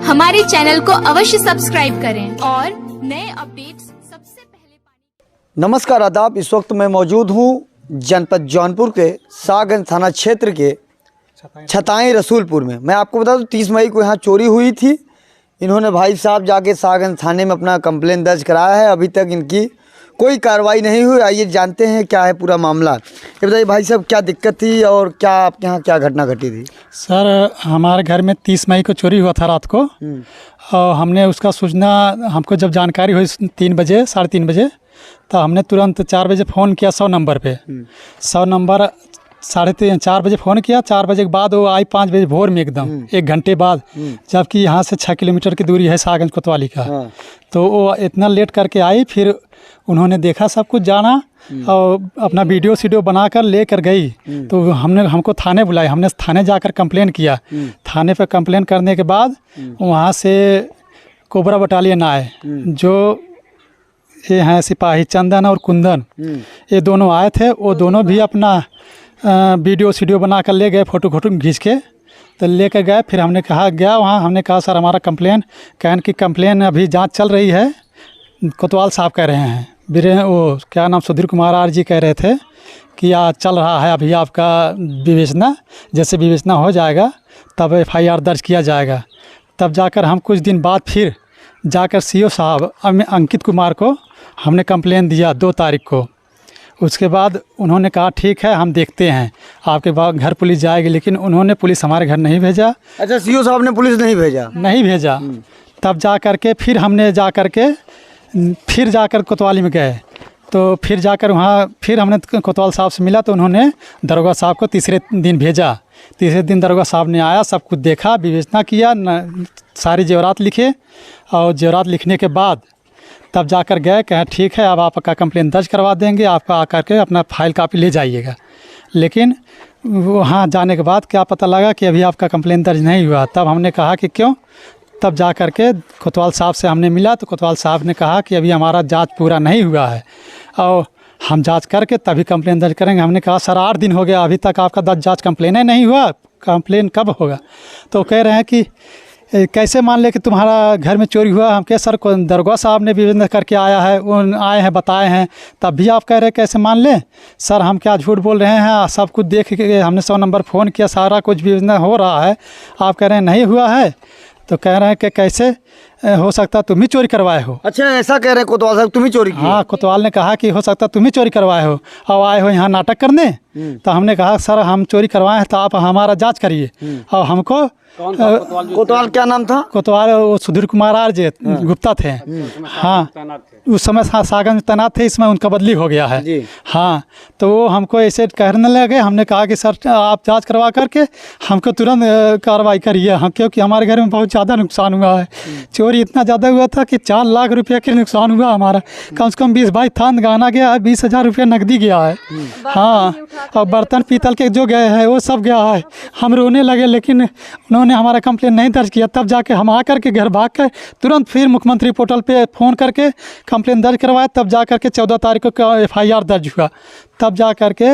हमारे चैनल को अवश्य सब्सक्राइब करें और नए अपडेट्स सबसे पहले पाने। नमस्कार आदाब। इस वक्त मैं मौजूद हूँ जनपद जौनपुर के शाहगंज थाना क्षेत्र के छताई रसूलपुर में। मैं आपको बता दूं 30 मई को यहाँ चोरी हुई थी। इन्होंने भाई साहब जाके शाहगंज थाने में अपना कंप्लेन दर्ज कराया है। अभी तक इनकी कोई कार्रवाई नहीं हुई। आइए जानते हैं क्या है पूरा मामला। ये बताइए भाई साहब, क्या दिक्कत थी और क्या आपके यहाँ क्या घटना घटी थी? सर, हमारे घर में 30 मई को चोरी हुआ था रात को। और हमने उसका सूचना, हमको जब जानकारी हुई 3 बजे 3:30 बजे, तो हमने तुरंत 4 बजे फ़ोन किया 100 नंबर पे। 100 नंबर 4 बजे फ़ोन किया। 4 बजे के बाद वो आई 5 बजे भोर में एकदम 1 घंटे बाद, जबकि यहाँ से 6 किलोमीटर की दूरी है शाहगंज कोतवाली का। तो वो इतना लेट करके आई। फिर उन्होंने देखा, सब कुछ जाना और अपना वीडियो बना कर ले कर गई। तो हमको थाने बुलाया। हमने थाने जाकर कंप्लेन किया। थाने पर कंप्लेन करने के बाद वहाँ से कोबरा बटालियन आए, जो ये हैं सिपाही चंदन और कुंदन, ये दोनों आए थे। वो दोनों भी अपना वीडियो बना कर ले गए, फ़ोटो खींच के तो लेकर गए। फिर हमने कहा गया वहाँ, हमने कहा सर हमारा कंप्लेन, कहन की कंप्लेन अभी जांच चल रही है। कोतवाल साहब कह रहे हैं, वो क्या नाम, सुधीर कुमार आर जी कह रहे थे कि चल रहा है अभी आपका विवेचना, जैसे विवेचना हो जाएगा तब FIR दर्ज किया जाएगा। तब जाकर हम कुछ दिन बाद फिर जाकर CO साहब अंकित कुमार को हमने कंप्लेन दिया 2 तारीख को। उसके बाद उन्होंने कहा ठीक है, हम देखते हैं, आपके बाद घर पुलिस जाएगी। लेकिन उन्होंने पुलिस हमारे घर नहीं भेजा। अच्छा, CO साहब ने पुलिस नहीं भेजा? नहीं भेजा। तब जा कर के फिर हमने फिर जाकर कोतवाली में गए। तो फिर जाकर वहाँ फिर हमने कोतवाल साहब से मिला। तो उन्होंने दरोगा साहब को तीसरे दिन भेजा। तीसरे दिन दरोगा साहब ने आया, सब कुछ देखा, विवेचना किया, सारी जेवरात लिखे। और जेवरात लिखने के बाद तब जाकर गए, कहें ठीक है अब आपका कंप्लेन दर्ज करवा देंगे, आपका आकर के अपना फाइल कापी ले जाइएगा। लेकिन वहाँ जाने के बाद क्या पता लगा कि अभी आपका कंप्लेन दर्ज नहीं हुआ। तब हमने कहा कि क्यों? तब जा कर के कोतवाल साहब से हमने मिला। तो कोतवाल साहब ने कहा कि अभी हमारा जांच पूरा नहीं हुआ है और हम जांच करके तभी कंप्लेन दर्ज करेंगे। हमने कहा सर 8 दिन हो गया, अभी तक आपका जांच कंप्लेन ही नहीं हुआ, कंप्लेन कब होगा? तो कह रहे हैं कि कैसे मान ले कि तुम्हारा घर में चोरी हुआ? हम कह सर दरोगा साहब ने विवेचना करके आया है, आए हैं, बताए हैं, तब भी आप कह रहे हैं कैसे मान लें? सर हम क्या झूठ बोल रहे हैं? सब कुछ देख के हमने 100 नंबर फ़ोन किया, सारा कुछ विवेचना हो रहा है, आप कह रहे हैं नहीं हुआ है। तो कह रहे हैं कि कैसे हो सकता तुम ही चोरी करवाए हो। अच्छा, ऐसा कह रहे हैं कोतवाल साहब, तुम ही चोरी की? हाँ, कोतवाल ने कहा कि हो सकता तुम ही चोरी करवाए हो और आए हो यहाँ नाटक करने। तो हमने कहा सर हम चोरी करवाए हैं तो आप हमारा जांच करिए। और हमको कोतवाल क्या नाम था? कोतवाल वो सुधीर कुमार आर जी गुप्ता थे। हाँ, उस समय शाहगंज तैनात थे, इसमें उनका बदली हो गया है। हाँ, तो वो हमको ऐसे कहने लगे। हमने कहा कि सर आप जांच करवा करके हमको तुरंत कार्रवाई करिए, हम क्योंकि हमारे घर में बहुत ज़्यादा नुकसान हुआ है। चोरी इतना ज़्यादा हुआ था कि 4 लाख रुपये के नुकसान हुआ हमारा। कम से कम 20-22 थान गहना गया है, 20,000 रुपये नकदी गया है। हाँ, और बर्तन पीतल के जो गए हैं वो सब गया है। हम रोने लगे, लेकिन उन्होंने हमारा कंप्लेन नहीं दर्ज किया। तब जाके हम आकर के घर भाग कर तुरंत फिर मुख्यमंत्री पोर्टल पे फ़ोन करके कंप्लेन दर्ज करवाया। तब जा कर के 14 तारीख को FIR दर्ज हुआ। तब जा कर के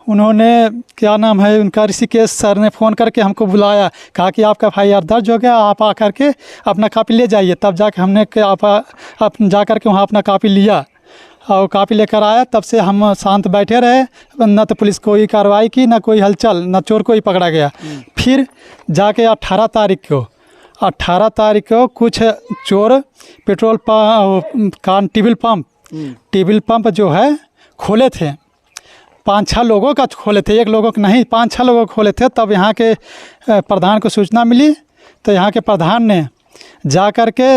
उन्होंने क्या नाम है उनका, ऋषिकेश सर ने फ़ोन करके हमको बुलाया, कहा कि आपका FIR दर्ज हो गया, आप आकर के अपना कापी ले जाइए। तब जाके हमने आप जा कर के वहाँ अपना कापी लिया और कापी लेकर आया। तब से हम शांत बैठे रहे, न तो पुलिस कोई कार्रवाई की, न कोई हलचल, न चोर कोई पकड़ा गया। फिर जाके 18 तारीख को कुछ चोर पेट्रोल टेबल पंप जो है खोले थे। 5-6 लोगों का खोले थे, एक लोगों का नहीं, 5-6 लोगों को खोले थे। तब यहाँ के प्रधान को सूचना मिली। तो यहाँ के प्रधान ने जा कर के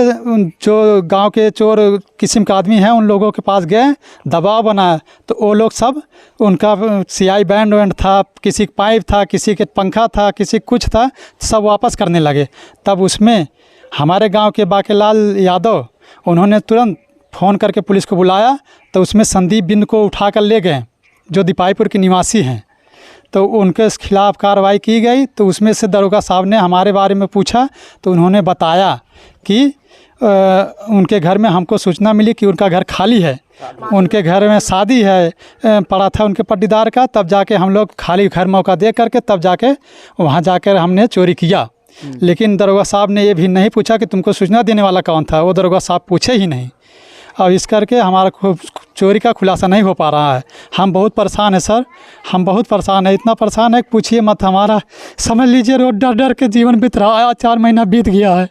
जो गांव के चोर किस्म के आदमी हैं उन लोगों के पास गए, दबाव बनाया। तो वो लोग सब, उनका CI बैंड था, किसी का पाइप था, किसी के पंखा था, किसी कुछ था, सब वापस करने लगे। तब उसमें हमारे गांव के बाकेलाल यादव, उन्होंने तुरंत फ़ोन करके पुलिस को बुलाया। तो उसमें संदीप बिंद को उठा कर ले गए, जो दीपाईपुर के निवासी हैं। तो उनके खिलाफ़ कार्रवाई की गई। तो उसमें से दरोगा साहब ने हमारे बारे में पूछा। तो उन्होंने बताया कि उनके घर में हमको सूचना मिली कि उनका घर खाली है, उनके घर में शादी है पड़ा था उनके पट्टीदार का। तब जाके हम लोग खाली घर मौका दे करके तब जाके वहाँ जाकर हमने चोरी किया। लेकिन दरोगा साहब ने ये भी नहीं पूछा कि तुमको सूचना देने वाला कौन था, वो दरोगा साहब पूछे ही नहीं। और इस करके हमारा चोरी का खुलासा नहीं हो पा रहा है। हम बहुत परेशान हैं सर, हम बहुत परेशान हैं, इतना परेशान है कि पूछिए मत। हमारा समझ लीजिए रोज डर डर के जीवन बीत रहा है। 4 महीना बीत गया है,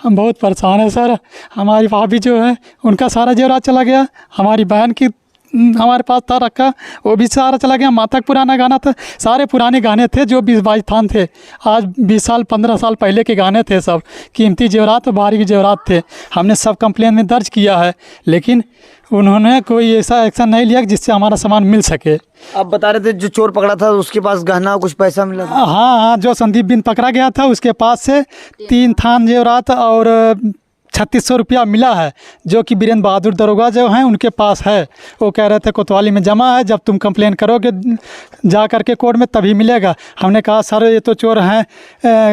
हम बहुत परेशान हैं सर। हमारी भाभी जो है उनका सारा जेवरात चला गया, हमारी बहन की हमारे पास था रखा, वो भी सारा चला गया। माता का पुराना गाना था, सारे पुराने गाने थे जो 20-22 थान थे, आज 20 साल 15 साल पहले के गाने थे। सब कीमती जेवरात और बाहरी जेवरात थे। हमने सब कंप्लेन में दर्ज किया है, लेकिन उन्होंने कोई ऐसा एक्शन नहीं लिया जिससे हमारा सामान मिल सके। आप बता रहे थे जो चोर पकड़ा था उसके पास गहना कुछ पैसा मिला था? हाँ हाँ, जो संदीप बिन पकड़ा गया था उसके पास से 3 थान जेवरात और 3600 रुपया मिला है, जो कि वीरेंद्र बहादुर दरोगा जो हैं उनके पास है। वो कह रहे थे कोतवाली में जमा है, जब तुम कंप्लेन करोगे जा करके कोर्ट में तभी मिलेगा। हमने कहा सर ये तो चोर हैं,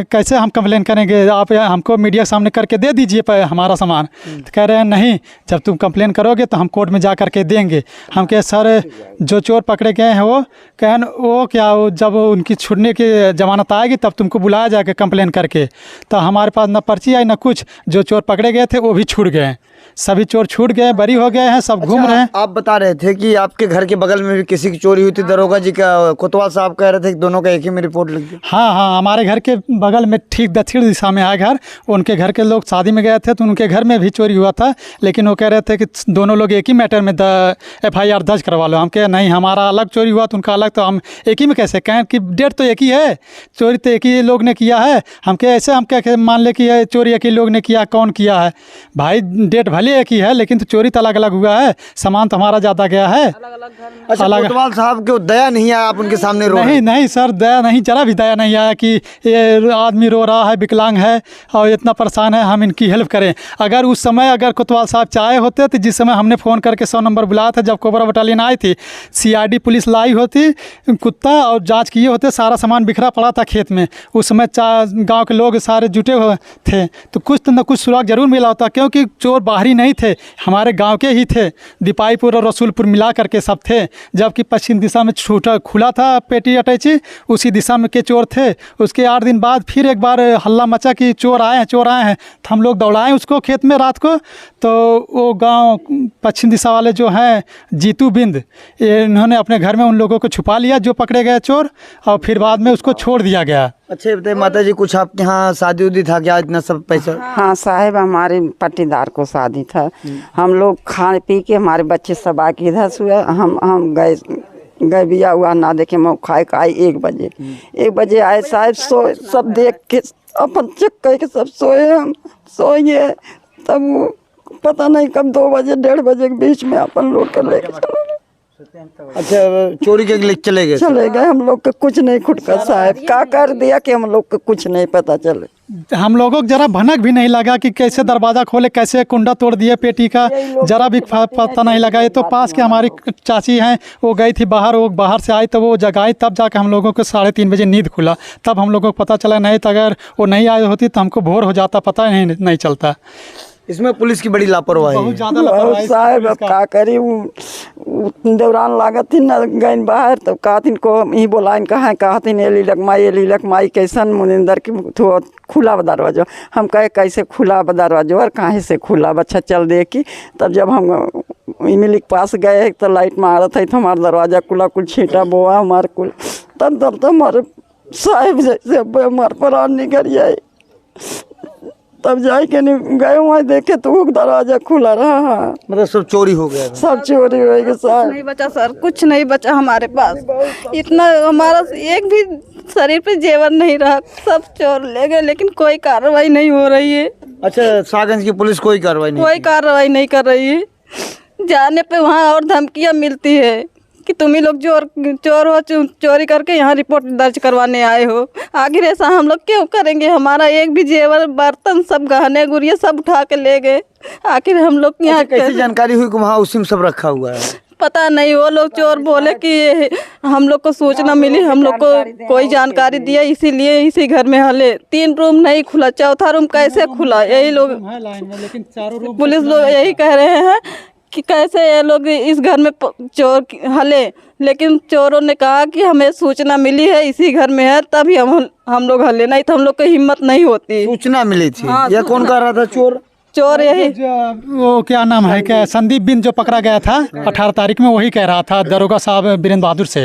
कैसे हम कंप्लेन करेंगे, आप हमको मीडिया सामने करके दे दीजिए हमारा सामान। तो कह रहे हैं नहीं, जब तुम कंप्लेन करोगे तो हम कोर्ट में जा करके देंगे। हम कहे सर जो चोर पकड़े गए हैं वो कहें वो क्या, वो जब उनकी छुटने की जमानत आएगी तब तुमको बुलाया जाएगा कंप्लेन करके। तो हमारे पास ना पर्ची आई ना कुछ, जो चोर पकड़े गए थे वो भी छूट गए, सभी चोर छूट गए, बरी हो गए हैं, सब घूम रहे हैं। आप बता रहे थे कि आपके घर के बगल में भी किसी की चोरी हुई थी, दरोगा जी का, कोतवाल साहब कह रहे थे कि दोनों का एक ही में रिपोर्ट लग गई। हाँ हाँ, हमारे घर के बगल में ठीक दक्षिण दिशा में है घर, उनके घर के लोग शादी में गए थे तो उनके घर में भी चोरी हुआ था, लेकिन वो कह रहे थे कि दोनों लोग एक ही मैटर में FIR दर्ज करवा लो। हम कहे नहीं, हमारा अलग चोरी हुआ तो उनका अलग, तो हम एक ही में कैसे कहें कि डेट तो एक ही है, चोरी तो एक ही लोग ने किया है। हम कहे ऐसे हम क्या मान ले कि ये चोरी एक ही लोग ने किया, कौन किया है भाई, डेट भले एक ही है लेकिन तो चोरी तो अलग अलग हुआ है, सामान तो हमारा ज़्यादा गया है। अच्छा, कोतवाल साहब को दया नहीं आया आप उनके सामने रो? नहीं नहीं सर, दया नहीं, जरा भी दया नहीं आया कि ये आदमी रो रहा है, विकलांग है और इतना परेशान है, हम इनकी हेल्प करें। अगर उस समय अगर कोतवाल साहब चाहे होते तो जिस समय हमने फ़ोन करके 100 नंबर बुलाया था, जब कोबरा बटालियन आई थी, CID पुलिस लाई होती, कुत्ता और जांच किए होते, सारा सामान बिखरा पड़ा था खेत में। उस समय गाँव के लोग सारे जुटे हुए थे तो कुछ तो न कुछ सुराग जरूर मिला होता, क्योंकि चोर बाहरी नहीं थे, हमारे गांव के ही थे। दीपाईपुर और रसूलपुर मिला करके सब थे, जबकि पश्चिम दिशा में छूटा खुला था पेटी अटैची, उसी दिशा में के चोर थे। उसके 8 दिन बाद फिर एक बार हल्ला मचा कि चोर आए हैं, चोर आए हैं, तो हम लोग दौड़ाएं उसको खेत में रात को। तो वो गांव पश्चिम दिशा वाले जो हैं जीतू बिंद, इन्होंने अपने घर में उन लोगों को छुपा लिया जो पकड़े गए चोर, और फिर बाद में उसको छोड़ दिया गया। अच्छा बताइए माता जी, कुछ आपके यहाँ शादी उदी था क्या, इतना सब पैसा? हाँ साहब, हमारे पट्टीदार को शादी था, हम लोग खाने पी के हमारे बच्चे सब आके इधर सोए, हम गए बिया हुआ ना देखे, मैं खाए का आई 1 बजे आए साहब, सोए सब देख के अपन चेक करके सब सोए, हम सोए तब पता नहीं कब 2 बजे 1:30 बजे के बीच में अपन लोग के लेके चले। अच्छा, चोरी के लिए चले गए? हम लोग को कुछ नहीं खुटका साहब, क्या कर दिया कि हम लोग को कुछ नहीं पता चले। हम लोगों को जरा भनक भी नहीं लगा कि कैसे दरवाज़ा खोले, कैसे कुंडा तोड़ दिए पेटी का, जरा भी पता नहीं लगा। ये तो पास के हमारी चाची हैं, वो गई थी बाहर, वो बाहर से आई तो वो जगाई, तब जाकर हम लोगों को 3:30 बजे नींद खुला, तब हम लोगों को पता चला। नहीं तो अगर वो नहीं आई होती तो हमको भोर हो जाता, पता नहीं चलता। इसमें पुलिस की बड़ी लापरवाही, बहुत ज़्यादा लापरवाही साहब। अब क्या करी, दौरान लागत थी न गई बाहर, तो कहथिन को ही बोला, कहथिन ये लीलक माई कैसन मुनिंदर की खुला दरवाजा। हम कहे कैसे खुला दरवाजा और कहाँ से खुला, अच्छा चल देखी। तब जब हम इमली के पास गए तो लाइट मारा था, तो हमारा दरवाजा खुला, कुल छींटा बोआ हमारे कुल, तब तो हमारे साहब जैसे हमारे प्राण निकल जाए। तब जाए के नहीं गए वहाँ देखे तो वो दरवाजा खुला रहा। मतलब सब चोरी हो गया था? सब चोरी हो गया सर, नहीं बचा सर, कुछ नहीं बचा हमारे पास, इतना हमारा एक भी शरीर पे जेवर नहीं रहा, सब चोर ले गए, लेकिन कोई कार्रवाई नहीं हो रही है। अच्छा, सागंज की पुलिस कोई कार्रवाई नहीं कर रही है। जाने पे वहाँ और धमकियाँ मिलती है कि तुम ही लोग चोर हो, चोरी करके यहाँ रिपोर्ट दर्ज करवाने आए हो। आखिर ऐसा हम लोग क्यों करेंगे, हमारा एक भी जेवर बर्तन सब गहने गुड़िया सब उठा के ले गए। आखिर हम लोग यहाँ कैसे जानकारी हुई कि वहाँ उसी में सब रखा हुआ है? पता नहीं, वो लोग चोर बोले कि हम लोग को सूचना मिली, हम लोग को कोई जानकारी दिया, इसीलिए इसी घर में हले। 3 रूम नहीं खुला, चौथा रूम कैसे खुला, यही लोग पुलिस लोग यही कह रहे हैं कि कैसे ये लोग इस घर में चोर हले, लेकिन चोरों ने कहा कि हमें सूचना मिली है इसी घर में है, तभी हम लोग हले, नहीं तो हम लोग को हिम्मत नहीं होती। सूचना मिली थी। हाँ, यह कौन कह रहा था चोर? चोर यही वो क्या नाम है, क्या संदीप बिन जो पकड़ा गया था 18 तारीख में, वही कह रहा था दरोगा साहब बीरेंद्र बहादुर से।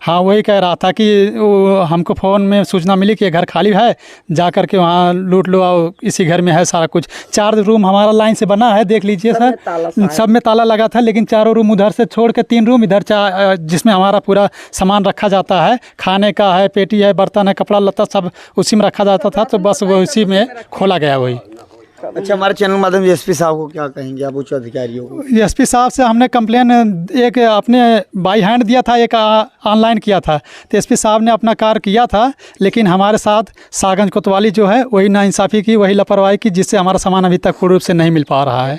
हाँ, वही कह रहा था कि वो हमको फ़ोन में सूचना मिली कि ये घर खाली है, जा कर के वहाँ लूट लो, और इसी घर में है सारा कुछ। 4 रूम हमारा लाइन से बना है, देख लीजिए सर, सब में ताला लगा था, लेकिन 4 रूम उधर से छोड़ के 3 रूम इधर जिसमें हमारा पूरा सामान रखा जाता है, खाने का है, पेटी है, बर्तन है, कपड़ा लत्ता सब उसी में रखा जाता था, तो बस वो उसी में खोला गया वही। अच्छा, हमारे चैनल के माध्यम से एसपी साहब को क्या कहेंगे आप उच्च अधिकारियों को? एसपी साहब से हमने कंप्लेन एक अपने बाई हैंड दिया था, एक ऑनलाइन किया था, तो एसपी साहब ने अपना कार्य किया था, लेकिन हमारे साथ सागंज कोतवाली जो है वही नाइंसाफ़ी की, वही लापरवाही की, जिससे हमारा सामान अभी तक पूर्ण रूप से नहीं मिल पा रहा है।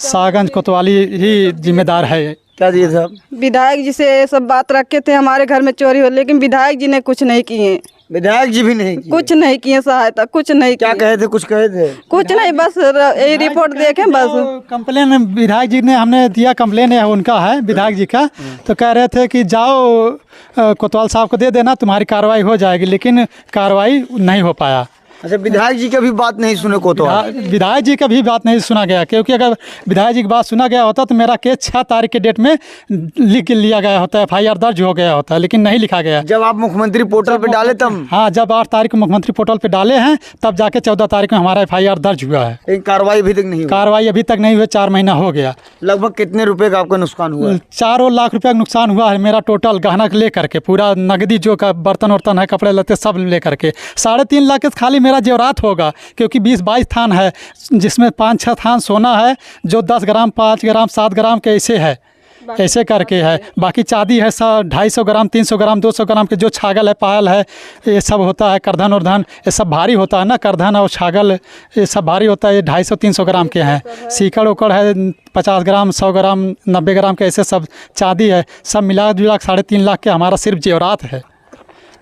सागंज कोतवाली ही जिम्मेदार है। क्या दिए साहब? विधायक जी से ये सब बात रखे थे हमारे घर में चोरी हो, लेकिन विधायक जी ने कुछ नहीं किए। विधायक जी भी नहीं किए? कुछ नहीं किए सहायता, कुछ नहीं क्या किए। कहे थे? कुछ कहे थे? कुछ नहीं, बस यही रिपोर्ट देखें बस। कंप्लेन विधायक जी ने हमने दिया, कंप्लेन है उनका है विधायक जी का, तो कह रहे थे कि जाओ कोतवाल साहब को दे देना, तुम्हारी कार्रवाई हो जाएगी, लेकिन कार्रवाई नहीं हो पाया। अच्छा, विधायक जी का भी बात नहीं सुने कोतवाल? विधायक जी का भी बात नहीं सुना गया, क्योंकि अगर विधायक जी की बात सुना गया होता तो मेरा केस 6 तारीख के डेट में लिख लिया गया होता, FIR दर्ज हो गया होता, लेकिन नहीं लिखा गया। जब आप मुख्यमंत्री पोर्टल पे डाले तब? हाँ, जब 8 तारीख को मुख्यमंत्री पोर्टल पे डाले हैं, तब जाके 14 तारीख को हमारा FIR दर्ज हुआ है। लेकिन कार्रवाई अभी तक नहीं हुई? कार्रवाई अभी तक नहीं हुई, 4 महीना हो गया। लगभग कितने रुपए का आपका नुकसान हुआ? 4 लाख रुपया का नुकसान हुआ है मेरा टोटल, गहना ले करके, पूरा नगदी जो का बर्तन वर्तन है, कपड़े लत्ते सब ले करके। 3.5 लाख खाली मेरा जेवरात होगा, क्योंकि 20-22 थान है, जिसमें 5-6 थान सोना है, जो 10 ग्राम, 5 ग्राम, 7 ग्राम के ऐसे है, ऐसे करके है। बाकी चांदी है 250 ग्राम, 300 ग्राम, 200 ग्राम के जो छागल है, पायल है, ये सब होता है। करधन उर्धन ये सब भारी होता है ना, करधन और छागल ये सब भारी होता है। ये 250-300 ग्राम के हैं। सीकड़ उकड़ है 50 ग्राम, 100 ग्राम, 90 ग्राम के, ऐसे सब चांदी है। सब मिला जुला 3.5 लाख के हमारा सिर्फ जेवरात है।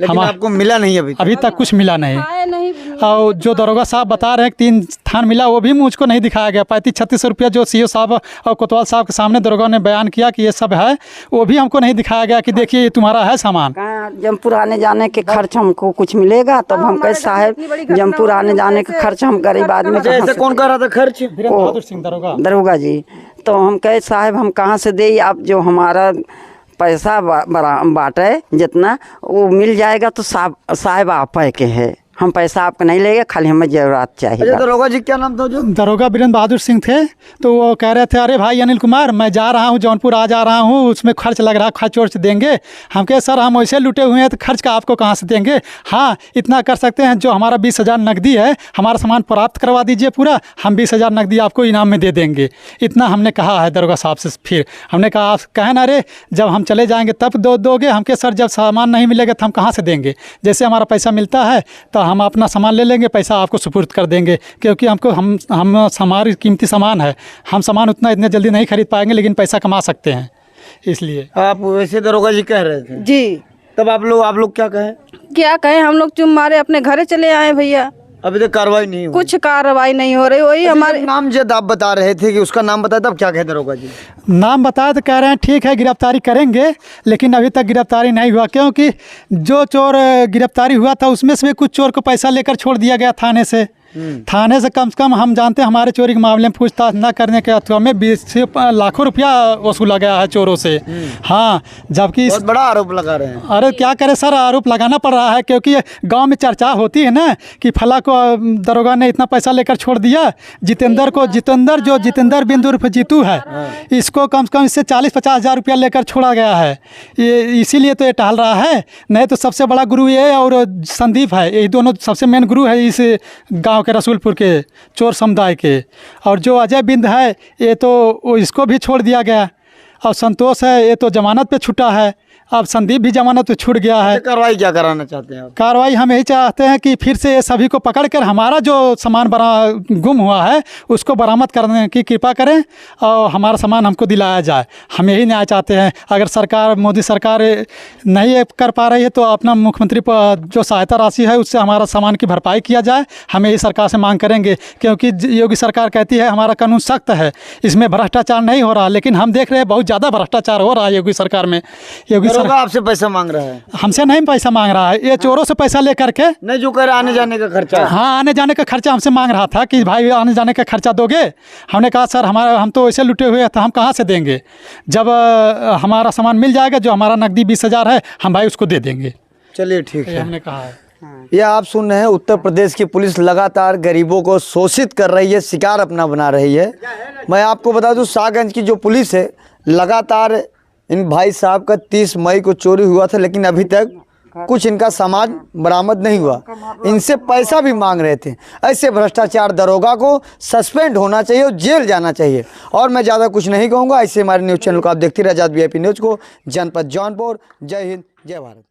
लेकिन आपको मिला नहीं अभी तक कुछ मिला नहीं। और जो दरोगा साहब बता रहे हैं कि 3 थान मिला, वो भी मुझको नहीं दिखाया गया। 3500-3600 रुपया जो CO साहब और कोतवाल साहब के सामने दरोगा ने बयान किया कि ये सब है, वो भी हमको नहीं दिखाया गया कि देखिए ये तुम्हारा है सामान। जमपुर आने जाने के खर्च हमको कुछ मिलेगा, तब हम कहे साहब जमपुर आने जाने के खर्च हम गरीब आदमी ऐसे कौन कर रहा था खर्च? बीरेंद्र बहादुर सिंह दरोगा जी। तो हम कहे साहब हम कहाँ से दे, आप जो हमारा पैसा बांटे जितना वो मिल जाएगा, तो साहब आप के है, हम पैसा आपका नहीं लेंगे, खाली हमें जेवरात चाहिए। अच्छा, दरोगा जी क्या नाम था? जो दरोगा बीरेंद्र बहादुर सिंह थे, तो वो कह रहे थे, अरे भाई अनिल कुमार, मैं जा रहा हूँ जौनपुर, आ जा रहा हूँ, उसमें खर्च लग रहा है, खर्च वर्च देंगे? हम कहे सर हम वैसे लुटे हुए हैं, तो खर्च का आपको कहाँ से देंगे? हाँ, इतना कर सकते हैं, जो हमारा 20,000 नकदी है, हमारा सामान प्राप्त करवा दीजिए पूरा, हम 20,000 नकदी आपको इनाम में दे देंगे। इतना हमने कहा है दरोगा साहब से। फिर हमने कहा आप कहें ना, अरे जब हम चले जाएंगे तब दोगे? हम कहे सर जब सामान नहीं मिलेगा तो हम कहाँ से देंगे? जैसे हमारा पैसा मिलता है तो हम अपना सामान ले लेंगे, पैसा आपको सुपुर्द कर देंगे, क्योंकि हमको हम हमारी कीमती सामान है, हम सामान उतना इतने जल्दी नहीं खरीद पाएंगे, लेकिन पैसा कमा सकते हैं, इसलिए। आप वैसे दरोगा जी कह रहे थे जी। तब आप लोग क्या कहें? हम लोग चुप मारे अपने घरे चले आए भैया। अभी तक कार्रवाई नहीं हुई? कुछ कार्रवाई नहीं हो रही। वही हमारे नाम जब आप बता रहे थे कि उसका नाम बताया, तब क्या कहे दरोगा जी? नाम बताया तो कह रहे हैं ठीक है गिरफ्तारी करेंगे, लेकिन अभी तक गिरफ्तारी नहीं हुआ, क्योंकि जो चोर गिरफ्तारी हुआ था उसमें से भी कुछ चोर को पैसा लेकर छोड़ दिया गया थाने से। थाने से कम हम जानते हैं, हमारे चोरी के मामले में पूछताछ न करने के अथवा में 20 से लाखों रुपया वसूला गया है चोरों से। हाँ, जबकि बहुत बड़ा आरोप लगा रहे हैं। अरे क्या करें सर, आरोप लगाना पड़ रहा है, क्योंकि गांव में चर्चा होती है ना कि फला को दरोगा ने इतना पैसा लेकर छोड़ दिया। जितेंद्र बिंदु उर्फ जीतू है, इसको कम से कम इससे 40-50 हज़ार रुपया लेकर छोड़ा गया है। ये इसीलिए तो ये टहल रहा है, नहीं तो सबसे बड़ा गुरु ये और संदीप है, यही दोनों सबसे मेन गुरु है इस गाँव के, रसूलपुर के चोर समुदाय के। और जो अजय बिंद है, ये तो इसको भी छोड़ दिया गया। और संतोष है, ये तो जमानत पे छूटा है, अब संदीप भी जमानत तो छूट गया है। कार्रवाई क्या कराना चाहते हैं आप? कार्रवाई हम यही चाहते हैं कि फिर से ये सभी को पकड़कर हमारा जो सामान गुम हुआ है उसको बरामद करने की कृपा करें और हमारा सामान हमको दिलाया जाए। हम यही न्याय चाहते हैं। अगर सरकार, मोदी सरकार नहीं कर पा रही है तो अपना मुख्यमंत्री पर जो सहायता राशि है उससे हमारा सामान की भरपाई किया जाए। हम यही सरकार से मांग करेंगे, क्योंकि योगी सरकार कहती है हमारा कानून सख्त है, इसमें भ्रष्टाचार नहीं हो रहा, लेकिन हम देख रहे हैं बहुत ज़्यादा भ्रष्टाचार हो रहा है योगी सरकार में। योगी सरकार आपसे पैसा मांग रहा है? हमसे नहीं पैसा मांग रहा है, ये चोरों से पैसा लेकर के। नहीं, जो कह रहे आने जाने का खर्चा। हाँ, आने जाने का खर्चा हमसे मांग रहा था कि भाई आने जाने का खर्चा दोगे। हमने कहा सर हम तो ऐसे लुटे हुए थे, हम कहाँ से देंगे। जब हमारा सामान मिल जाएगा, जो हमारा नकदी 20,000 है, हम भाई उसको दे देंगे। चलिए ठीक है, हमने कहा है। यह आप सुन रहे हैं, उत्तर प्रदेश की पुलिस लगातार गरीबों को शोषित कर रही है, शिकार अपना बना रही है। मैं आपको बता दूं, शाहगंज की जो पुलिस है लगातार इन भाई साहब का 30 मई को चोरी हुआ था, लेकिन अभी तक कुछ इनका सामान बरामद नहीं हुआ। इनसे पैसा भी मांग रहे थे। ऐसे भ्रष्टाचार दरोगा को सस्पेंड होना चाहिए और जेल जाना चाहिए। और मैं ज़्यादा कुछ नहीं कहूँगा। ऐसे हमारे न्यूज़ चैनल को आप देखते रहिए, आज़ाद VIP न्यूज़ को, जनपद जौनपुर। जय हिंद, जय भारत।